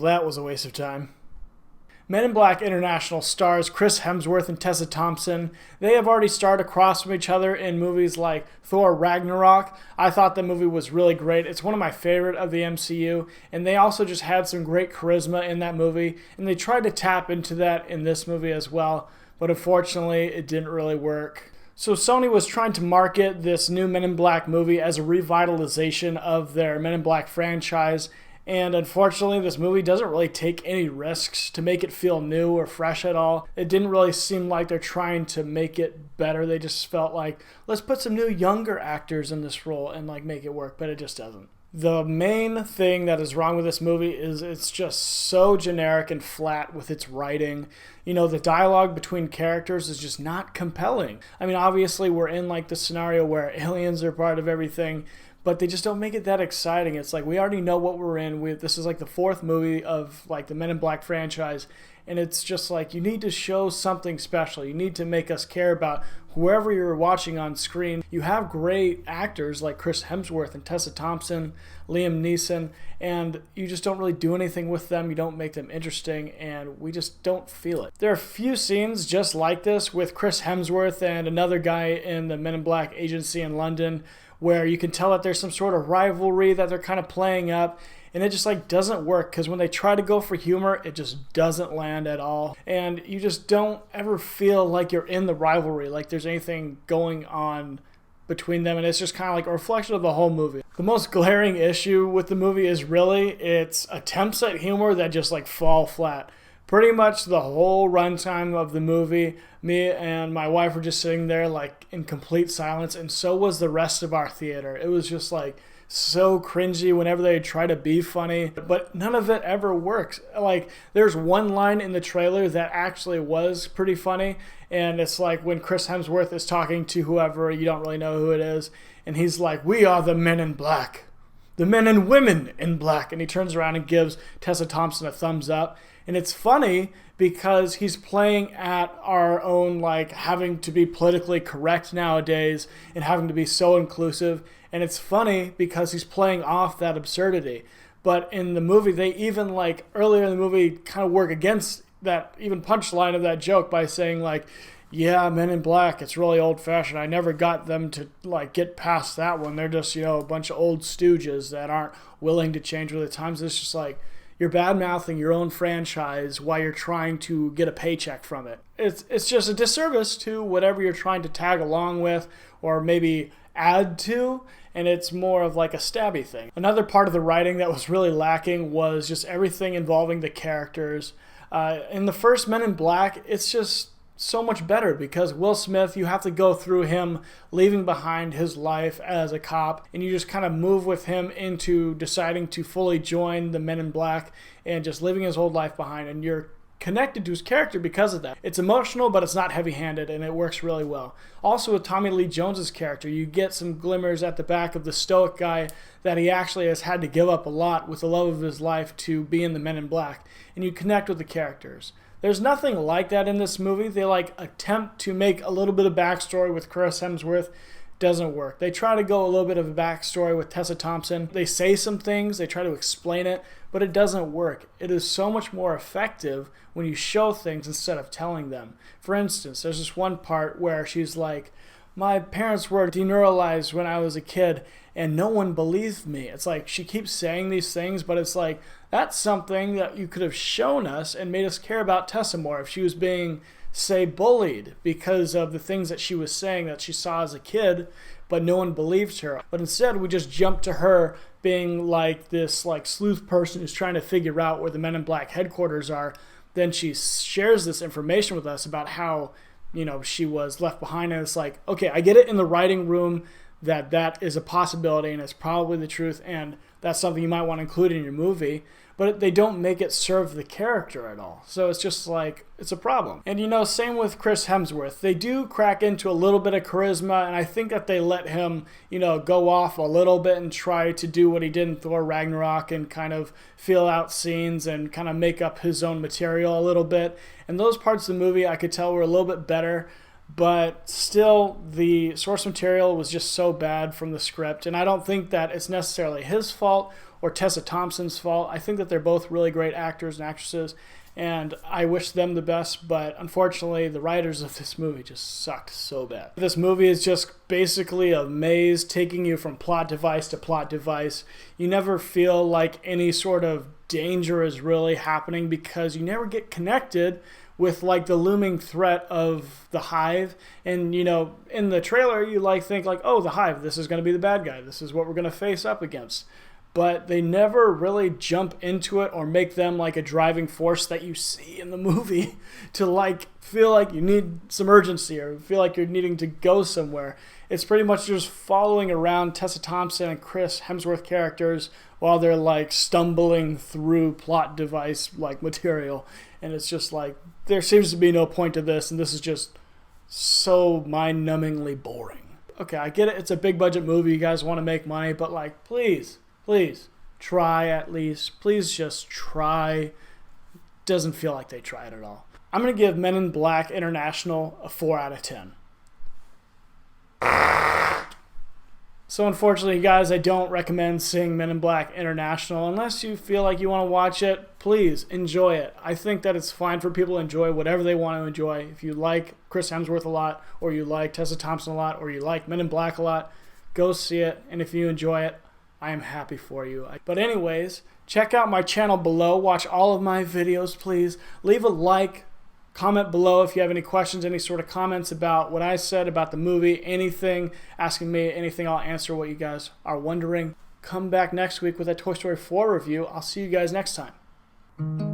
that was a waste of time. Men in Black International stars Chris Hemsworth and Tessa Thompson. They have already starred across from each other in movies like Thor Ragnarok. I thought the movie was really great. It's one of my favorite of the MCU, and they also just had some great charisma in that movie, and they tried to tap into that in this movie as well, but unfortunately it didn't really work. So Sony was trying to market this new Men in Black movie as a revitalization of their Men in Black franchise, and unfortunately, this movie doesn't really take any risks to make it feel new or fresh at all. It didn't really seem like they're trying to make it better. They just felt like, let's put some new younger actors in this role and make it work, but it just doesn't. The main thing that is wrong with this movie is it's just so generic and flat with its writing. The dialogue between characters is just not compelling. I mean, obviously we're in the scenario where aliens are part of everything, but they just don't make it that exciting. It's like we already know what we're in. This is the fourth movie of the Men in Black franchise, and it's just you need to show something special. You need to make us care about whoever you're watching on screen. You have great actors like Chris Hemsworth and Tessa Thompson, Liam Neeson, and you just don't really do anything with them. You don't make them interesting, and we just don't feel it. There are a few scenes just like this with Chris Hemsworth and another guy in the Men in Black agency in London, where you can tell that there's some sort of rivalry that they're kind of playing up, and it just doesn't work, because when they try to go for humor, it just doesn't land at all, and you just don't ever feel like you're in the rivalry, like there's anything going on between them, and it's just kind of a reflection of the whole movie. The most glaring issue with the movie is really its attempts at humor that just fall flat. Pretty much the whole runtime of the movie, me and my wife were just sitting there in complete silence, and so was the rest of our theater. It was just so cringy whenever they try to be funny, but none of it ever works. There's one line in the trailer that actually was pretty funny, and it's when Chris Hemsworth is talking to whoever, you don't really know who it is, and he's like, "We are the Men in Black. The men and women in black," and he turns around and gives Tessa Thompson a thumbs up. And it's funny because he's playing at our own having to be politically correct nowadays and having to be so inclusive. And it's funny because he's playing off that absurdity. But in the movie, they even earlier in the movie kind of work against that even punchline of that joke by saying yeah, Men in Black, it's really old-fashioned. I never got them to get past that one. They're just a bunch of old stooges that aren't willing to change with the times. It's just you're bad-mouthing your own franchise while you're trying to get a paycheck from it. It's just a disservice to whatever you're trying to tag along with or maybe add to, and it's more of a stabby thing. Another part of the writing that was really lacking was just everything involving the characters. In the first Men in Black, it's just so much better because Will Smith, you have to go through him leaving behind his life as a cop, and you just kind of move with him into deciding to fully join the Men in Black and just living his whole life behind, and you're connected to his character because of that. It's emotional, but it's not heavy-handed, and it works really well. Also with Tommy Lee Jones's character, you get some glimmers at the back of the stoic guy that he actually has had to give up a lot with the love of his life to be in the Men in Black, and you connect with the characters. There's nothing like that in this movie. They attempt to make a little bit of backstory with Chris Hemsworth. Doesn't work. They try to go a little bit of a backstory with Tessa Thompson. They say some things, they try to explain it, but it doesn't work. It is so much more effective when you show things instead of telling them. For instance, there's this one part where she's like, "My parents were deneuralized when I was a kid, and no one believed me." It's she keeps saying these things, but it's that's something that you could have shown us and made us care about Tessa more if she was being, say, bullied because of the things that she was saying that she saw as a kid, but no one believed her. But instead, we just jumped to her being this sleuth person who's trying to figure out where the Men in Black headquarters are. Then she shares this information with us about how she was left behind, and it's okay, I get it in the writing room that is a possibility and it's probably the truth, and that's something you might want to include in your movie, but they don't make it serve the character at all. So it's just it's a problem. And same with Chris Hemsworth. They do crack into a little bit of charisma, and I think that they let him, go off a little bit and try to do what he did in Thor Ragnarok and kind of fill out scenes and kind of make up his own material a little bit. And those parts of the movie I could tell were a little bit better, but still the source material was just so bad from the script, and I don't think that it's necessarily his fault or Tessa Thompson's fault. I think that they're both really great actors and actresses, and I wish them the best, but unfortunately the writers of this movie just sucked so bad. This movie is just basically a maze taking you from plot device to plot device. You never feel like any sort of danger is really happening because you never get connected with like the looming threat of the Hive. And you know, in the trailer you like think like, oh, the Hive, this is going to be the bad guy, this is what we're going to face up against. But they never really jump into it or make them like a driving force that you see in the movie to like feel like you need some urgency or feel like you're needing to go somewhere. It's pretty much just following around Tessa Thompson and Chris Hemsworth characters while they're like stumbling through plot device like material. And it's just like, there seems to be no point to this, and this is just so mind-numbingly boring. Okay, I get it, it's a big budget movie, you guys want to make money, but like, please try at least. Please just try. Doesn't feel like they tried at all. I'm going to give Men in Black International a 4 out of 10. So unfortunately, guys, I don't recommend seeing Men in Black International unless you feel like you want to watch it. Please enjoy it. I think that it's fine for people to enjoy whatever they want to enjoy. If you like Chris Hemsworth a lot, or you like Tessa Thompson a lot, or you like Men in Black a lot, go see it. And if you enjoy it, I am happy for you. But anyways, check out my channel below. Watch all of my videos, please. Leave a like. Comment below if you have any questions, any sort of comments about what I said about the movie, anything, asking me anything, I'll answer what you guys are wondering. Come back next week with a Toy Story 4 review. I'll see you guys next time.